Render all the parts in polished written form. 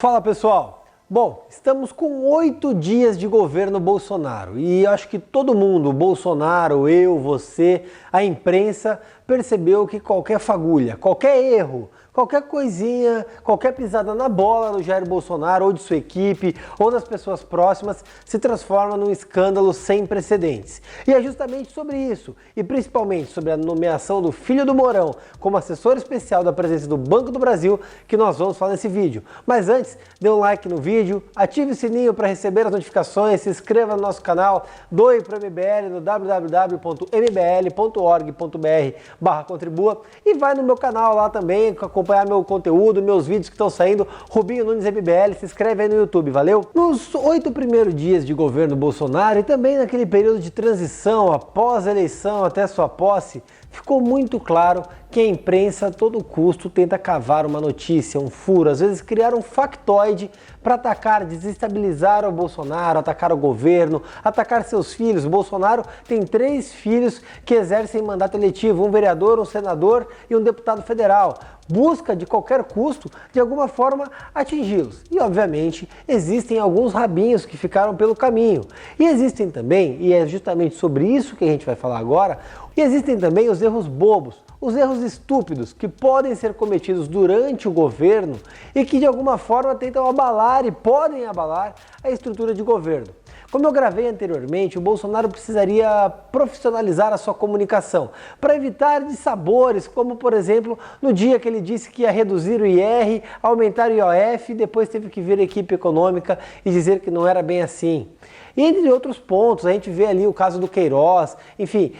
Fala pessoal! Bom, estamos com 8 dias de governo Bolsonaro e acho que todo mundo, Bolsonaro, eu, você, a imprensa, percebeu que qualquer fagulha, qualquer erro, qualquer coisinha, qualquer pisada na bola do Jair Bolsonaro ou de sua equipe ou das pessoas próximas se transforma num escândalo sem precedentes. E é justamente sobre isso, e principalmente sobre a nomeação do filho do Mourão como assessor especial da presidência do Banco do Brasil, que nós vamos falar nesse vídeo. Mas antes, dê um like no vídeo, ative o sininho para receber as notificações, se inscreva no nosso canal, doe para o MBL no www.mbl.org.br/contribua e vai no meu canal lá também acompanhar meu conteúdo, meus vídeos que estão saindo, Rubinho Nunes MBL, se inscreve aí no YouTube, valeu? Nos 8 primeiros dias de governo Bolsonaro e também naquele período de transição após a eleição até sua posse, ficou muito claro que a imprensa a todo custo tenta cavar uma notícia, um furo, às vezes criar um factoide para atacar, desestabilizar o Bolsonaro, atacar o governo, atacar seus filhos. O Bolsonaro tem 3 filhos que exercem mandato eletivo, um vereador, um senador e um deputado federal. Busca de qualquer custo, de alguma forma, atingi-los. E, obviamente, existem alguns rabinhos que ficaram pelo caminho. E existem também, e é justamente sobre isso que a gente vai falar agora, e existem também os erros bobos, os erros estúpidos que podem ser cometidos durante o governo e que de alguma forma tentam abalar e podem abalar a estrutura de governo. Como eu gravei anteriormente, o Bolsonaro precisaria profissionalizar a sua comunicação para evitar dissabores, como por exemplo no dia que ele disse que ia reduzir o IR, aumentar o IOF e depois teve que vir a equipe econômica e dizer que não era bem assim. E entre outros pontos, a gente vê ali o caso do Queiroz, enfim,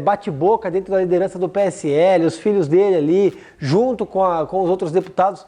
bate-boca dentro da liderança do PSL, os filhos dele ali, junto com os outros deputados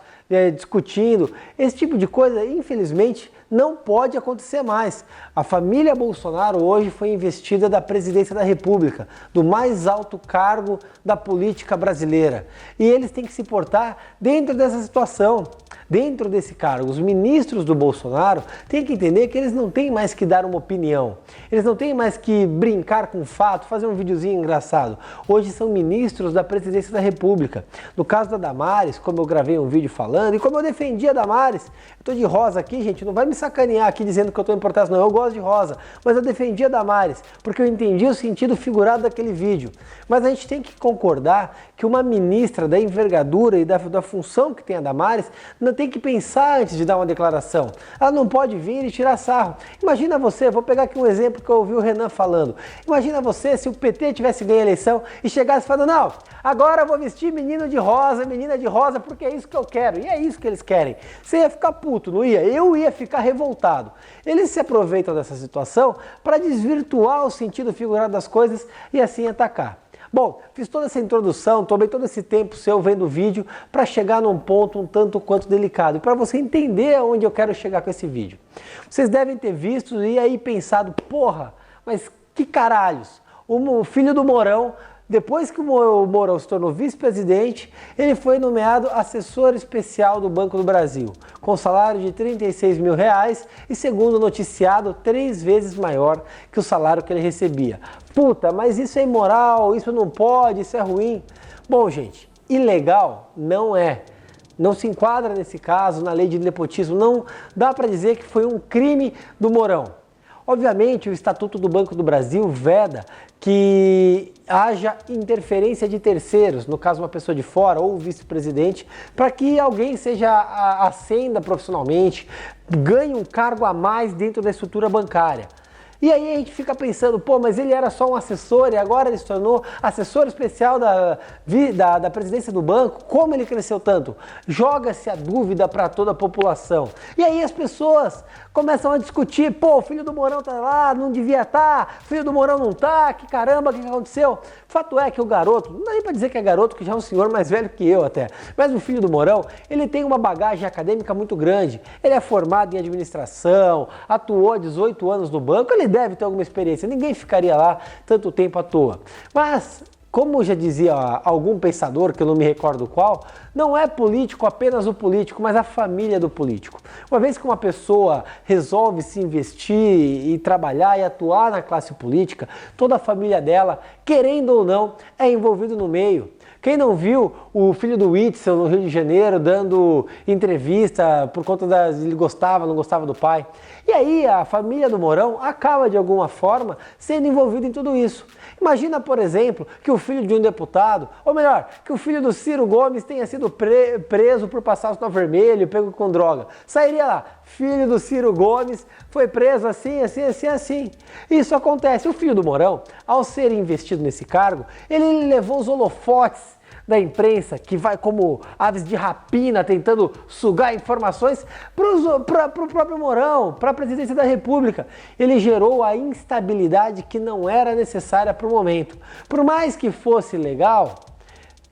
discutindo. Esse tipo de coisa, infelizmente, não pode acontecer mais. A família Bolsonaro hoje foi investida da presidência da República, do mais alto cargo da política brasileira. E eles têm que se portar dentro dessa situação, dentro desse cargo. Os ministros do Bolsonaro têm que entender que eles não têm mais que dar uma opinião. Eles não têm mais que brincar com fato, fazer um videozinho engraçado. Hoje são ministros da presidência da República. No caso da Damares, como eu gravei um vídeo falando, e como eu defendi a Damares, eu tô de rosa aqui, gente, não vai me sacanear aqui dizendo que eu tô em protesto, não, eu gosto de rosa, mas eu defendi a Damares, porque eu entendi o sentido figurado daquele vídeo. Mas a gente tem que concordar que uma ministra da envergadura e da função que tem a Damares não tem que pensar antes de dar uma declaração. Ela não pode vir e tirar sarro. Imagina você, vou pegar aqui um exemplo que eu ouvi o Renan falando. Imagina você se o PT tivesse ganho a eleição e chegasse falando, não, agora eu vou vestir menino de rosa, menina de rosa, porque é isso que eu quero. E é isso que eles querem. Você ia ficar puto, não ia? Eu ia ficar revoltado. Eles se aproveitam dessa situação para desvirtuar o sentido figurado das coisas e assim atacar. Bom, fiz toda essa introdução, tomei todo esse tempo seu vendo o vídeo para chegar num ponto um tanto quanto delicado e para você entender aonde eu quero chegar com esse vídeo. Vocês devem ter visto e aí pensado, porra, mas que caralhos, o filho do Mourão, depois que o Mourão se tornou vice-presidente, ele foi nomeado assessor especial do Banco do Brasil, com salário de R$36 mil e, segundo o noticiado, 3 vezes maior que o salário que ele recebia. Puta, mas isso é imoral, isso não pode, isso é ruim. Bom, gente, ilegal não é. Não se enquadra nesse caso na lei de nepotismo, não dá para dizer que foi um crime do Mourão. Obviamente, o Estatuto do Banco do Brasil veda que haja interferência de terceiros, no caso uma pessoa de fora ou o vice-presidente, para que alguém ascenda profissionalmente, ganhe um cargo a mais dentro da estrutura bancária. E aí a gente fica pensando, pô, mas ele era só um assessor e agora ele se tornou assessor especial da presidência do banco. Como ele cresceu tanto? Joga-se a dúvida para toda a população. E aí as pessoas começam a discutir, pô, o filho do Mourão tá lá, não devia estar, o filho do Mourão não tá, que caramba, o que aconteceu? Fato é que o garoto, não dá nem para dizer que é garoto, que já é um senhor mais velho que eu até, mas o filho do Mourão, ele tem uma bagagem acadêmica muito grande. Ele é formado em administração, atuou há 18 anos no banco, ele deve ter alguma experiência, ninguém ficaria lá tanto tempo à toa. Mas, como já dizia algum pensador, que eu não me recordo qual, não é político apenas o político, mas a família do político. Uma vez que uma pessoa resolve se investir e trabalhar e atuar na classe política, toda a família dela, querendo ou não, é envolvida no meio. Quem não viu o filho do Witzel no Rio de Janeiro dando entrevista por conta ele gostava, não gostava do pai? E aí a família do Mourão acaba de alguma forma sendo envolvida em tudo isso. Imagina, por exemplo, que o filho de um deputado, ou melhor, que o filho do Ciro Gomes tenha sido preso por passar o sinal vermelho, pego com droga. Sairia lá, filho do Ciro Gomes foi preso assim. Isso acontece. O filho do Mourão, ao ser investido nesse cargo, ele levou os holofotes da imprensa, que vai como aves de rapina tentando sugar informações para o próprio Mourão, para a presidência da República. Ele gerou a instabilidade que não era necessária para o momento. Por mais que fosse legal,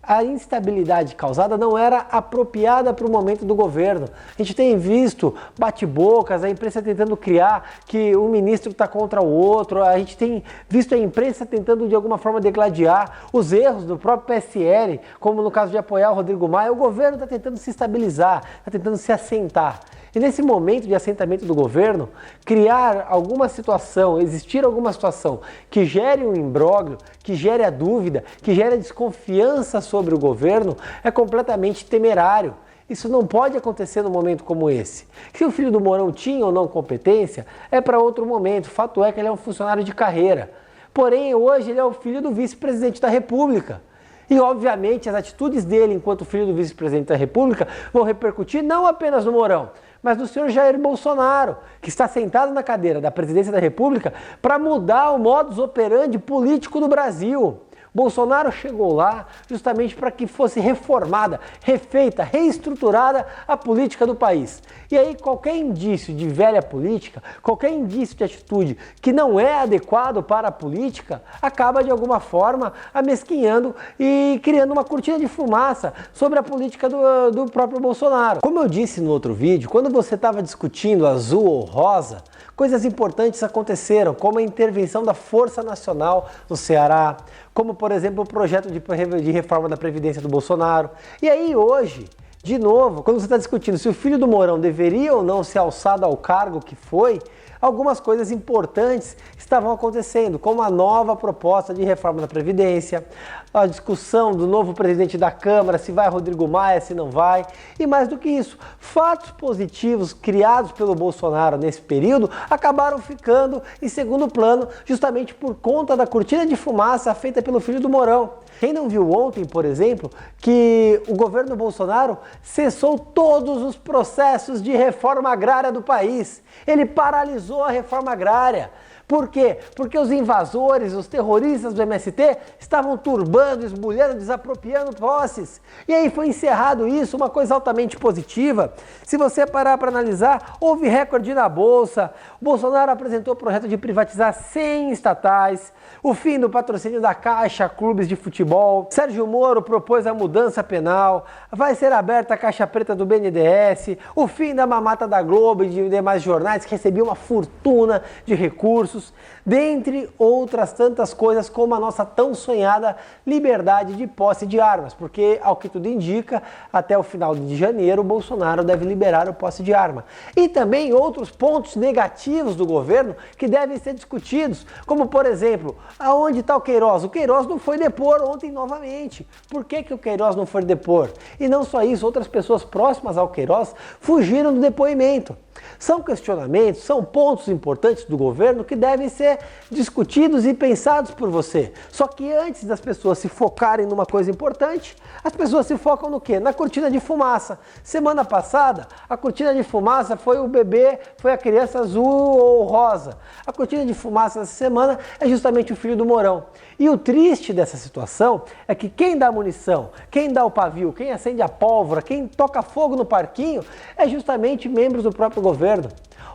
a instabilidade causada não era apropriada para o momento do governo. A gente tem visto bate-bocas, a imprensa tentando criar que um ministro está contra o outro, a gente tem visto a imprensa tentando de alguma forma degladiar os erros do próprio PSL, como no caso de apoiar o Rodrigo Maia. O governo está tentando se estabilizar, está tentando se assentar. E nesse momento de assentamento do governo, criar alguma situação, existir alguma situação que gere um imbróglio, que gere a dúvida, que gere a desconfiança sobre o governo, é completamente temerário. Isso não pode acontecer num momento como esse. Se o filho do Mourão tinha ou não competência, é para outro momento. O fato é que ele é um funcionário de carreira. Porém, hoje ele é o filho do vice-presidente da República. E, obviamente, as atitudes dele enquanto filho do vice-presidente da República vão repercutir não apenas no Mourão, mas no senhor Jair Bolsonaro, que está sentado na cadeira da presidência da República para mudar o modus operandi político do Brasil. Bolsonaro chegou lá justamente para que fosse reformada, refeita, reestruturada a política do país. E aí qualquer indício de velha política, qualquer indício de atitude que não é adequado para a política, acaba de alguma forma amesquinhando e criando uma cortina de fumaça sobre a política do próprio Bolsonaro. Como eu disse no outro vídeo, quando você estava discutindo azul ou rosa, coisas importantes aconteceram, como a intervenção da Força Nacional no Ceará, como, por exemplo, o projeto de reforma da Previdência do Bolsonaro. E aí hoje, de novo, quando você está discutindo se o filho do Mourão deveria ou não ser alçado ao cargo que foi, algumas coisas importantes estavam acontecendo, como a nova proposta de reforma da Previdência, a discussão do novo presidente da Câmara, se vai Rodrigo Maia, se não vai, e mais do que isso, fatos positivos criados pelo Bolsonaro nesse período acabaram ficando em segundo plano, justamente por conta da cortina de fumaça feita pelo filho do Mourão. Quem não viu ontem, por exemplo, que o governo Bolsonaro cessou todos os processos de reforma agrária do país. Ele paralisou a reforma agrária. Por quê? Porque os invasores, os terroristas do MST estavam turbando, esbulhando, desapropriando posses. E aí foi encerrado isso, uma coisa altamente positiva. Se você parar para analisar, houve recorde na Bolsa, o Bolsonaro apresentou o projeto de privatizar 100 estatais, o fim do patrocínio da Caixa, clubes de futebol, Sérgio Moro propôs a mudança penal, vai ser aberta a caixa preta do BNDES, o fim da mamata da Globo e de demais jornais que recebiam uma fortuna de recursos, dentre outras tantas coisas, como a nossa tão sonhada liberdade de posse de armas, porque, ao que tudo indica, até o final de janeiro, o Bolsonaro deve liberar o posse de arma. E também outros pontos negativos do governo que devem ser discutidos, como, por exemplo, aonde está o Queiroz? O Queiroz não foi depor ontem novamente. Por que o Queiroz não foi depor? E não só isso, outras pessoas próximas ao Queiroz fugiram do depoimento. São questionamentos, são pontos importantes do governo que devem ser discutidos e pensados por você. Só que antes das pessoas se focarem numa coisa importante, as pessoas se focam no quê? Na cortina de fumaça. Semana passada, a cortina de fumaça foi o bebê, foi a criança azul ou rosa. A cortina de fumaça essa semana é justamente o filho do Mourão. E o triste dessa situação é que quem dá munição, quem dá o pavio, quem acende a pólvora, quem toca fogo no parquinho, é justamente membros do próprio governo.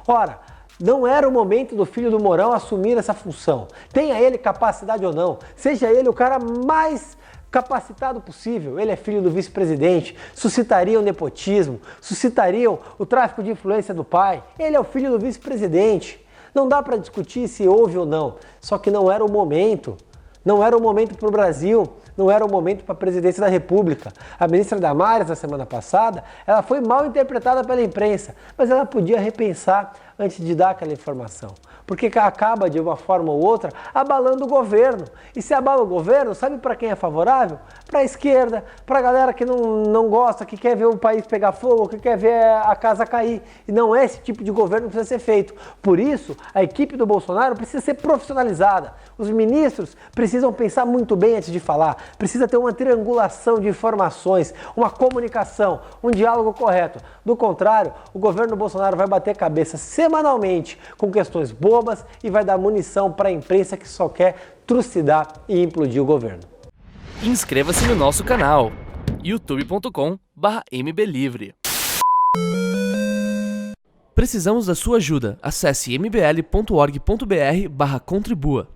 Ora, não era o momento do filho do Mourão assumir essa função. Tenha ele capacidade ou não, seja ele o cara mais capacitado possível, ele é filho do vice-presidente, suscitariam nepotismo, suscitariam o tráfico de influência do pai, ele é o filho do vice-presidente. Não dá para discutir se houve ou não, só que não era o momento. Não era o momento para o Brasil, não era o momento para a presidência da República. A ministra Damares, na semana passada, ela foi mal interpretada pela imprensa, mas ela podia repensar antes de dar aquela informação. Porque acaba, de uma forma ou outra, abalando o governo. E se abala o governo, sabe para quem é favorável? para a esquerda, para a galera que não gosta, que quer ver o país pegar fogo, que quer ver a casa cair. E não é esse tipo de governo que precisa ser feito. Por isso, a equipe do Bolsonaro precisa ser profissionalizada. Os ministros precisam pensar muito bem antes de falar, precisa ter uma triangulação de informações, uma comunicação, um diálogo correto. Do contrário, o governo Bolsonaro vai bater cabeça semanalmente com questões bobas e vai dar munição para a imprensa que só quer trucidar e implodir o governo. Inscreva-se no nosso canal youtube.com/mblivre. Precisamos da sua ajuda. Acesse mbl.org.br/contribua.